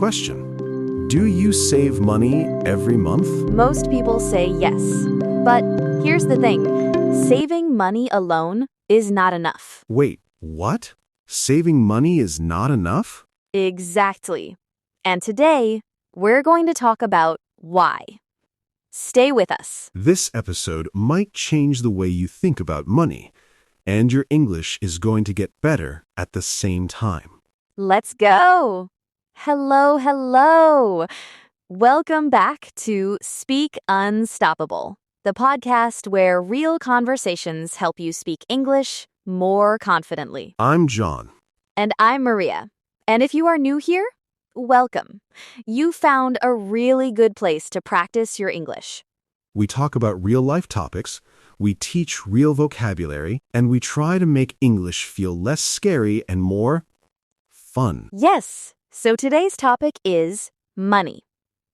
question. Do you save money every month? Most people say yes. But here's the thing. Saving money alone is not enough. Wait, what? Saving money is not enough? Exactly. And today, we're going to talk about why. Stay with us. This episode might change the way you think about money, and your English is going to get better at the same time. Let's go. Hello. Welcome back to Speak Unstoppable, the podcast where real conversations help you speak English more confidently. I'm John. And I'm Maria. And if you are new here, welcome. You found a really good place to practice your English. We talk about real-life topics, we teach real vocabulary, and we try to make English feel less scary and more fun. Yes, so today's topic is money.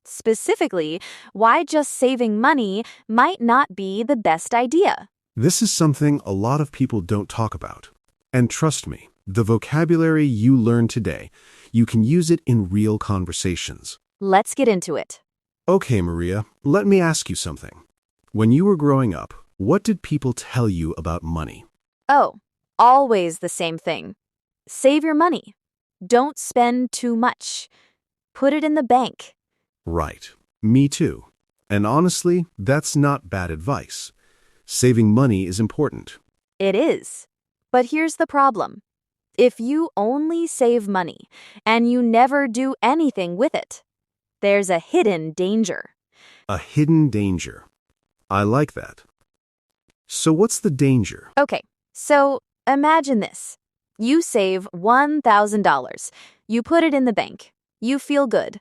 Specifically, why just saving money might not be the best idea. This is something a lot of people don't talk about. And trust me, the vocabulary you learn today, you can use it in real conversations. Let's get into it. Okay, Maria, let me ask you something. When you were growing up, what did people tell you about money? Oh, always the same thing. Save your money. Don't spend too much. Put it in the bank. Right. Me too. And honestly, that's not bad advice. Saving money is important. It is. But here's the problem. If you only save money and you never do anything with it, there's a hidden danger. A hidden danger. I like that. So what's the danger? Okay, so imagine this. You save $1,000. You put it in the bank. You feel good.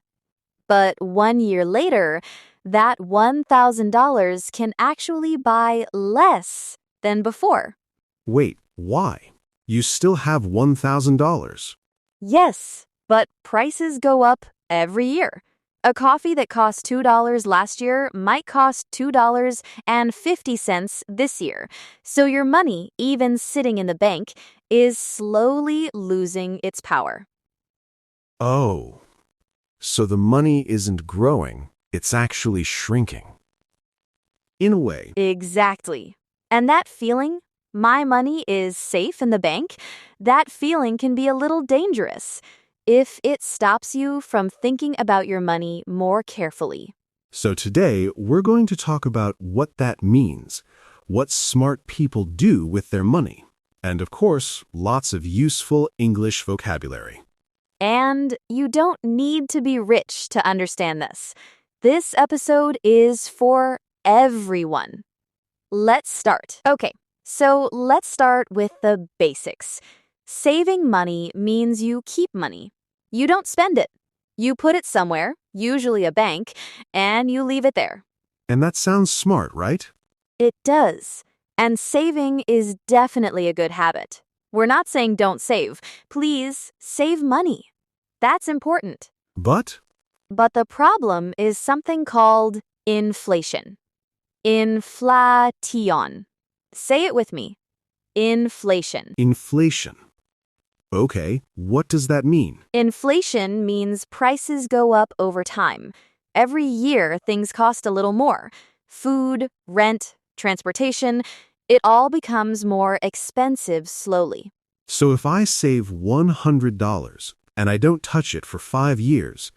But 1 year later, that $1,000 can actually buy less than before. Wait, why? You still have $1,000. Yes, but prices go up every year. A coffee that cost $2 last year might cost $2.50 this year. So your money, even sitting in the bank, is slowly losing its power. Oh, so the money isn't growing, it's actually shrinking. In a way. Exactly. And that feeling, my money is safe in the bank, that feeling can be a little dangerous if it stops you from thinking about your money more carefully. So today, we're going to talk about what that means, what smart people do with their money, and of course, lots of useful English vocabulary. And you don't need to be rich to understand this. This episode is for everyone. Let's start. Okay, so let's start with the basics. Saving money means you keep money. You don't spend it. You put it somewhere, usually a bank, and you leave it there. And that sounds smart, right? It does. And saving is definitely a good habit. We're not saying don't save. Please, save money. That's important. But the problem is something called inflation. Inflation. Say it with me. Inflation. Inflation. Okay, what does that mean? Inflation means prices go up over time. Every year, things cost a little more. Food, rent, transportation, it all becomes more expensive slowly. So if I save $100 and I don't touch it for 5 years,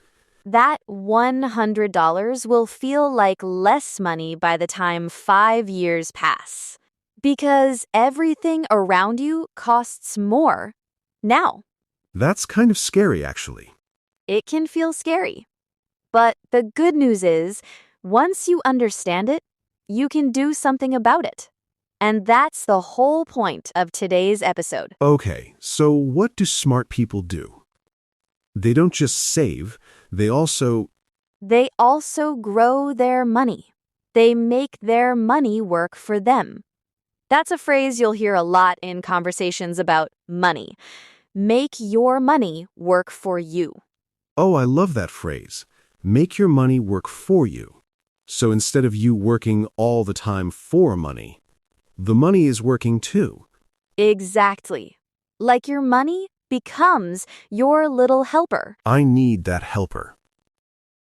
that $100 will feel like less money by the time 5 years pass. Because everything around you costs more now. That's kind of scary, actually. It can feel scary. But the good news is, once you understand it, you can do something about it. And that's the whole point of today's episode. Okay, so what do smart people do? They don't just save, they also grow their money. They make their money work for them. That's a phrase you'll hear a lot in conversations about money. Make your money work for you. Oh, I love that phrase. Make your money work for you. So instead of you working all the time for money, the money is working too. Exactly. Like your money becomes your little helper. I need that helper.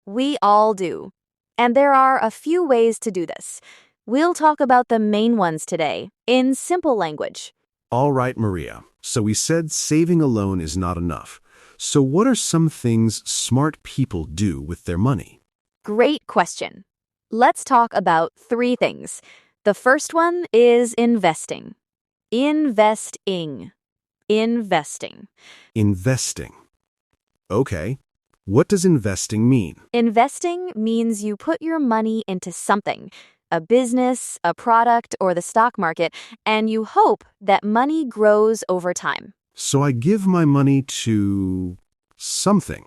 We all do. And there are a few ways to do this. We'll talk about the main ones today, in simple language. All right, Maria. So we said saving alone is not enough. So what are some things smart people do with their money? Great question. Let's talk about 3 things. The first one is investing. Investing. Investing. Investing. Okay. What does investing mean? Investing means you put your money into something, a business, a product, or the stock market, and you hope that money grows over time. So I give my money to something,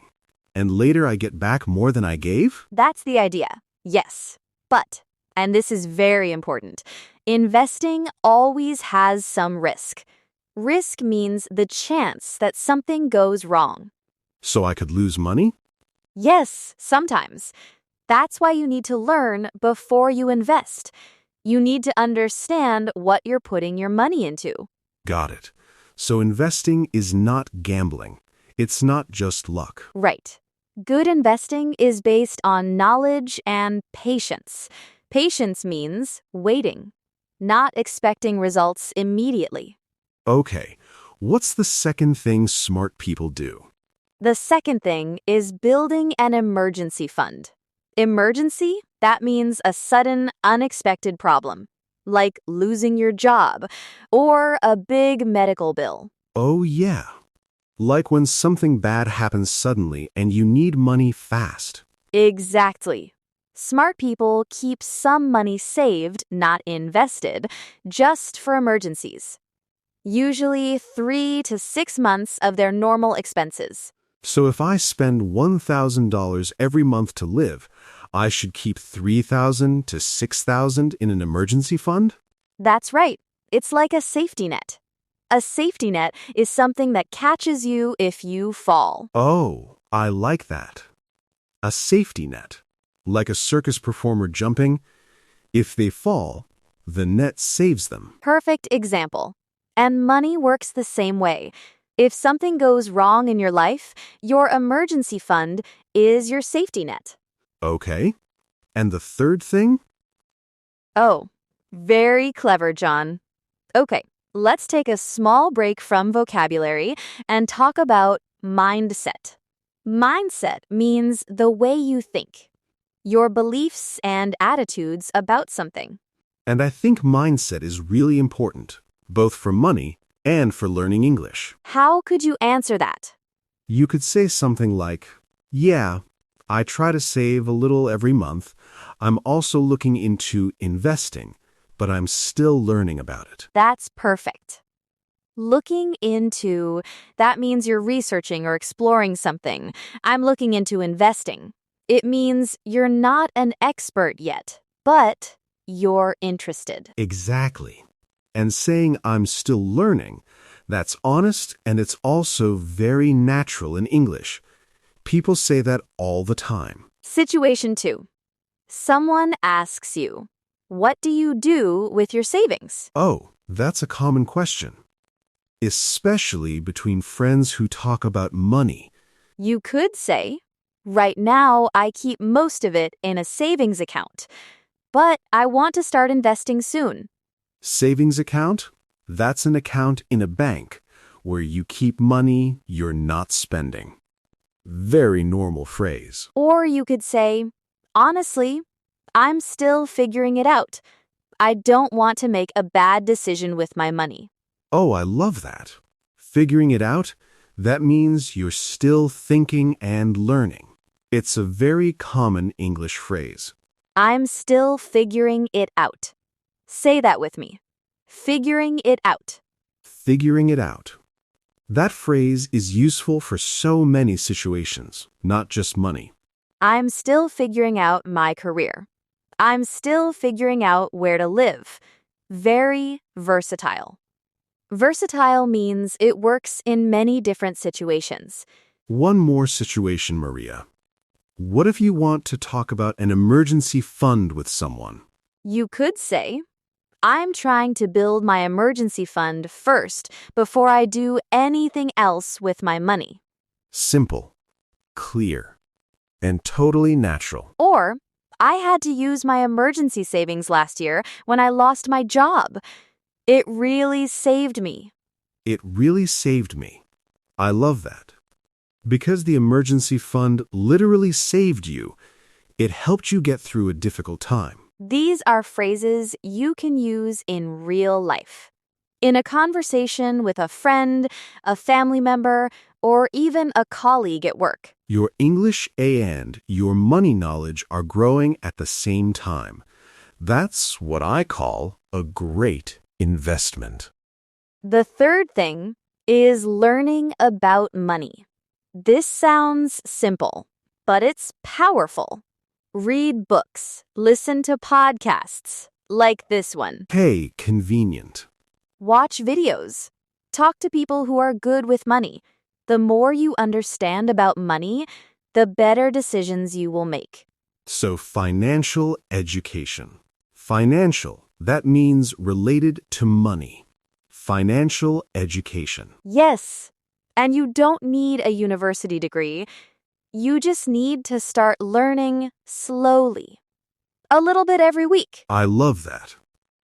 and later I get back more than I gave? That's the idea, yes. But, and this is very important, investing always has some risk. Risk means the chance that something goes wrong. So I could lose money? Yes, sometimes. That's why you need to learn before you invest. You need to understand what you're putting your money into. Got it. So investing is not gambling. It's not just luck. Right. Good investing is based on knowledge and patience. Patience means waiting, not expecting results immediately. Okay. What's the second thing smart people do? The second thing is building an emergency fund. Emergency, that means a sudden, unexpected problem, like losing your job or a big medical bill. Oh, yeah. Like when something bad happens suddenly and you need money fast. Exactly. Smart people keep some money saved, not invested, just for emergencies. Usually 3 to 6 months of their normal expenses. So if I spend $1,000 every month to live, I should keep $3,000 to $6,000 in an emergency fund? That's right. It's like a safety net. A safety net is something that catches you if you fall. Oh, I like that. A safety net. Like a circus performer jumping. If they fall, the net saves them. Perfect example. And money works the same way. If something goes wrong in your life, your emergency fund is your safety net. Okay. And the third thing? Oh, very clever, John. Okay, let's take a small break from vocabulary and talk about mindset. Mindset means the way you think, your beliefs and attitudes about something. And I think mindset is really important, both for money and for learning English. How could you answer that? You could say something like, yeah, I try to save a little every month. I'm also looking into investing, but I'm still learning about it. That's perfect. Looking into, that means you're researching or exploring something. I'm looking into investing. It means you're not an expert yet, but you're interested. Exactly. And saying I'm still learning, that's honest and it's also very natural in English. People say that all the time. Situation 2. Someone asks you, what do you do with your savings? Oh, that's a common question. Especially between friends who talk about money. You could say, right now I keep most of it in a savings account, but I want to start investing soon. Savings account? That's an account in a bank where you keep money you're not spending. Very normal phrase. Or you could say, honestly, I'm still figuring it out. I don't want to make a bad decision with my money. Oh, I love that. Figuring it out, that means you're still thinking and learning. It's a very common English phrase. I'm still figuring it out. Say that with me. Figuring it out. Figuring it out. That phrase is useful for so many situations, not just money. I'm still figuring out my career. I'm still figuring out where to live. Very versatile. Versatile means it works in many different situations. One more situation, Maria. What if you want to talk about an emergency fund with someone? You could say, I'm trying to build my emergency fund first before I do anything else with my money. Simple, clear, and totally natural. Or, I had to use my emergency savings last year when I lost my job. It really saved me. It really saved me. I love that. Because the emergency fund literally saved you, it helped you get through a difficult time. These are phrases you can use in real life. In a conversation with a friend, a family member, or even a colleague at work. Your English and your money knowledge are growing at the same time. That's what I call a great investment. The third thing is learning about money. This sounds simple, but it's powerful. Read books, listen to podcasts, like this one. Hey, convenient. Watch videos. Talk to people who are good with money. The more you understand about money, the better decisions you will make. So financial education. Financial, that means related to money. Financial education. Yes, and you don't need a university degree. You just need to start learning slowly. A little bit every week. I love that.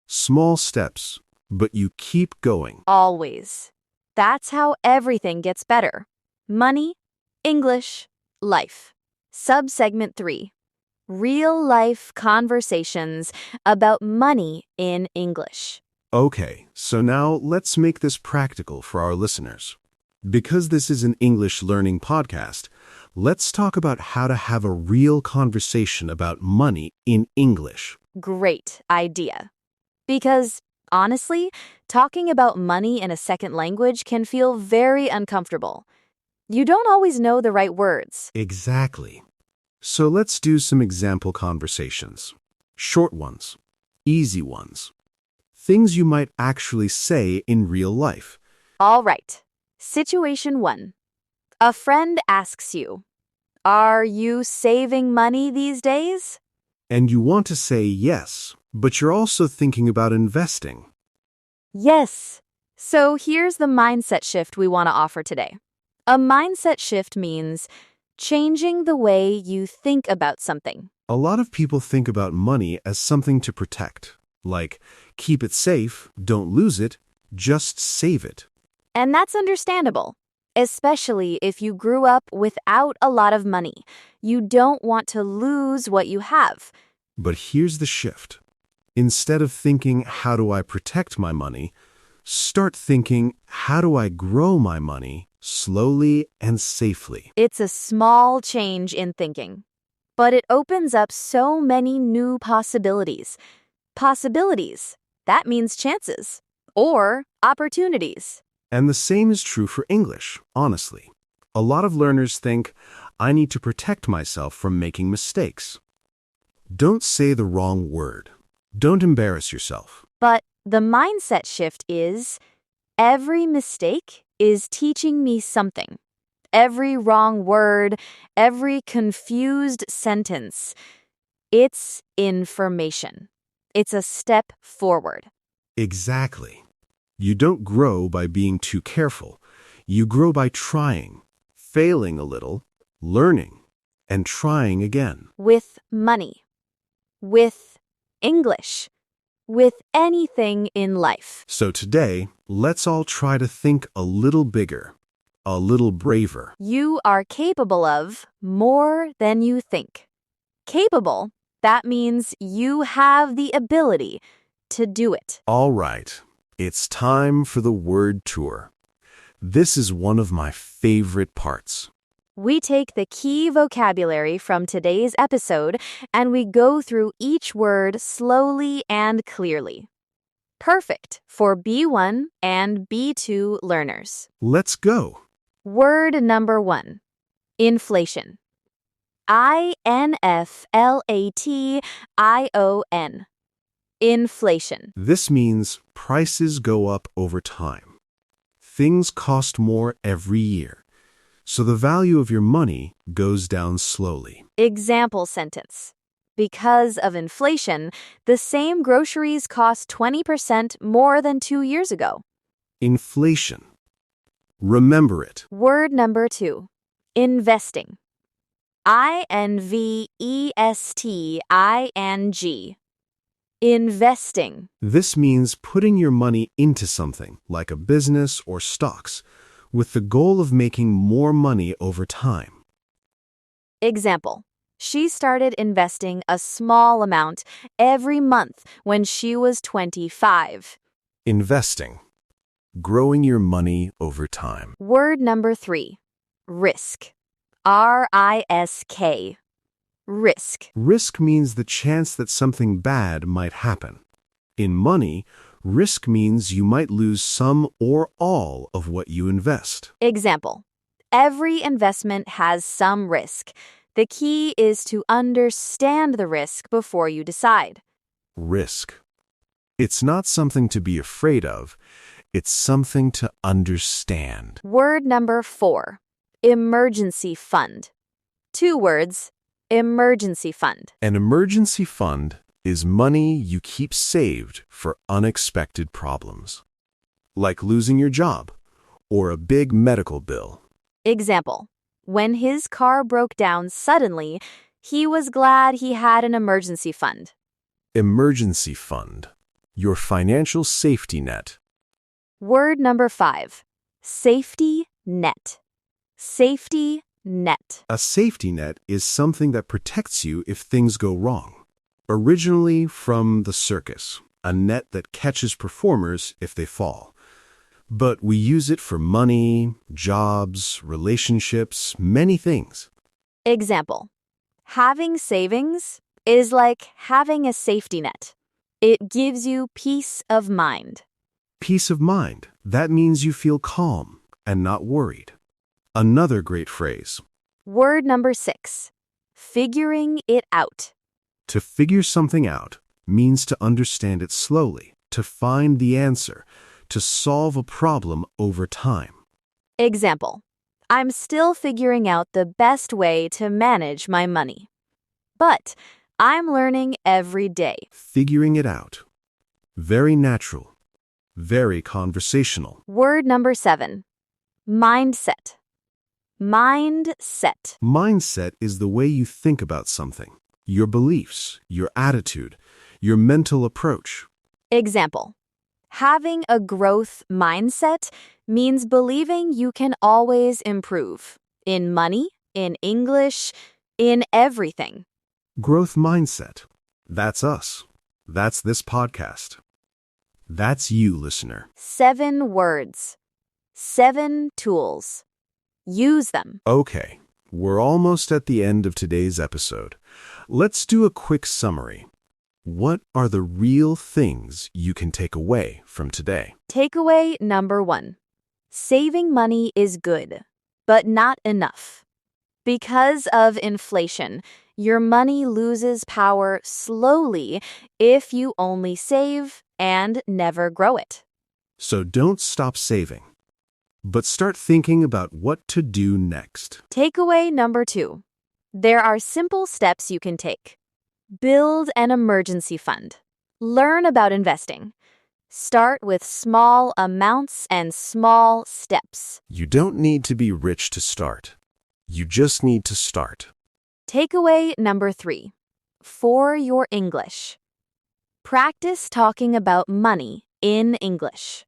Small steps, but you keep going. Always. That's how everything gets better. Money, English, life. Subsegment 3. Real-life conversations about money in English. Okay, so now let's make this practical for our listeners. Because this is an English learning podcast, let's talk about how to have a real conversation about money in English. Great idea. Because, honestly, talking about money in a second language can feel very uncomfortable. You don't always know the right words. Exactly. So let's do some example conversations. Short ones, easy ones. Things you might actually say in real life. All right. Situation 1. A friend asks you, "Are you saving money these days?" And you want to say yes, but you're also thinking about investing. Yes. So here's the mindset shift we want to offer today. A mindset shift means changing the way you think about something. A lot of people think about money as something to protect. Like, keep it safe, don't lose it, just save it. And that's understandable, especially if you grew up without a lot of money. You don't want to lose what you have. But here's the shift. Instead of thinking, how do I protect my money, start thinking, how do I grow my money slowly and safely? It's a small change in thinking, but it opens up so many new possibilities. Possibilities, that means chances or opportunities. And the same is true for English, honestly. A lot of learners think, I need to protect myself from making mistakes. Don't say the wrong word. Don't embarrass yourself. But the mindset shift is, every mistake is teaching me something. Every wrong word, every confused sentence, it's information. It's a step forward. Exactly. You don't grow by being too careful. You grow by trying, failing a little, learning, and trying again. With money, with English, with anything in life. So today, let's all try to think a little bigger, a little braver. You are capable of more than you think. Capable, that means you have the ability to do it. All right, it's time for the word tour. This is one of my favorite parts. We take the key vocabulary from today's episode and we go through each word slowly and clearly. Perfect for B1 and B2 learners. Let's go. Word number 1, inflation. inflation. Inflation. This means prices go up over time. Things cost more every year, so the value of your money goes down slowly. Example sentence. Because of inflation, the same groceries cost 20% more than 2 years ago. Inflation. Remember it. Word number 2. Investing. investing. Investing. This means putting your money into something, like a business or stocks, with the goal of making more money over time. Example. She started investing a small amount every month when she was 25. Investing. Growing your money over time. Word number 3. Risk. risk. Risk. Risk means the chance that something bad might happen. In money, risk means you might lose some or all of what you invest. Example. Every investment has some risk. The key is to understand the risk before you decide. Risk. It's not something to be afraid of. It's something to understand. Word number 4. Emergency fund. 2 words. Emergency fund. An emergency fund is money you keep saved for unexpected problems, like losing your job or a big medical bill. Example. When his car broke down suddenly, he was glad he had an emergency fund. Emergency fund. Your financial safety net. Word number 5. Safety net. Safety net. A safety net is something that protects you if things go wrong. Originally from the circus, a net that catches performers if they fall. But we use it for money, jobs, relationships, many things. Example. Having savings is like having a safety net. It gives you peace of mind. Peace of mind. That means you feel calm and not worried. Another great phrase. Word number 6. Figuring it out. To figure something out means to understand it slowly, to find the answer, to solve a problem over time. Example. I'm still figuring out the best way to manage my money. But I'm learning every day. Figuring it out. Very natural. Very conversational. Word number 7. Mindset. Mindset. Mindset is the way you think about something. Your beliefs, your attitude, your mental approach. Example. Having a growth mindset means believing you can always improve. In money, in English, in everything. Growth mindset. That's us. That's this podcast. That's you, listener. 7 words. 7 tools. Use them. Okay, we're almost at the end of today's episode. Let's do a quick summary. What are the real things you can take away from today? Takeaway number 1. Saving money is good, but not enough. Because of inflation, your money loses power slowly if you only save and never grow it. So don't stop saving, but start thinking about what to do next. Takeaway number 2. There are simple steps you can take. Build an emergency fund. Learn about investing. Start with small amounts and small steps. You don't need to be rich to start. You just need to start. Takeaway number 3. For your English. Practice talking about money in English.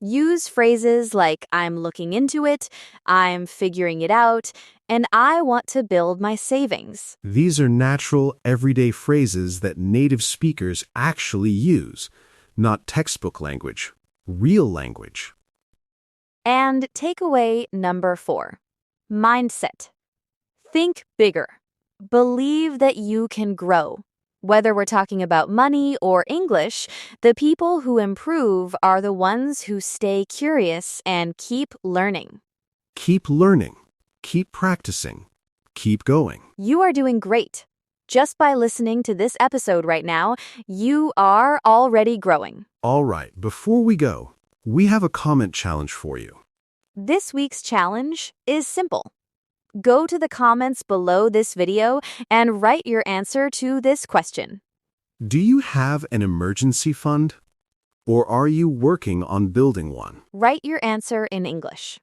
Use phrases like I'm looking into it, I'm figuring it out, and I want to build my savings. These are natural, everyday phrases that native speakers actually use, not textbook language, real language. And takeaway number 4. Mindset. Think bigger. Believe that you can grow. Whether we're talking about money or English, the people who improve are the ones who stay curious and keep learning. Keep learning. Keep practicing. Keep going. You are doing great. Just by listening to this episode right now, you are already growing. All right, before we go, we have a comment challenge for you. This week's challenge is simple. go to the comments below this video and write your answer to this question. Do you have an emergency fund? Or are you working on building one? Write your answer in English.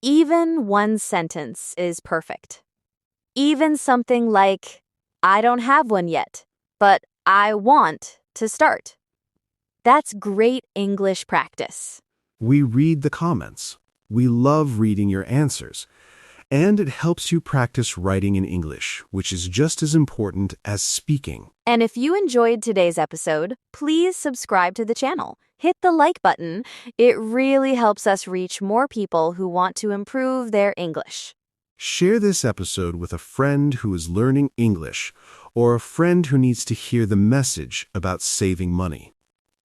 Even one sentence is perfect. Even something like, I don't have one yet, but I want to start. That's great English practice. We read the comments. We love reading your answers. And it helps you practice writing in English, which is just as important as speaking. And if you enjoyed today's episode, please subscribe to the channel. Hit the like button. It really helps us reach more people who want to improve their English. Share this episode with a friend who is learning English or a friend who needs to hear the message about saving money.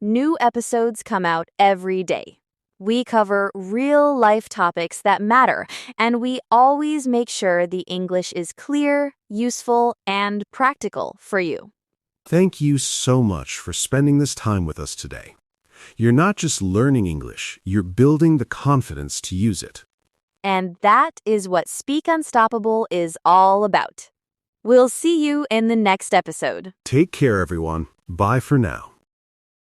New episodes come out every day. We cover real-life topics that matter, and we always make sure the English is clear, useful, and practical for you. Thank you so much for spending this time with us today. You're not just learning English, you're building the confidence to use it. And that is what Speak Unstoppable is all about. We'll see you in the next episode. Take care, everyone. Bye for now.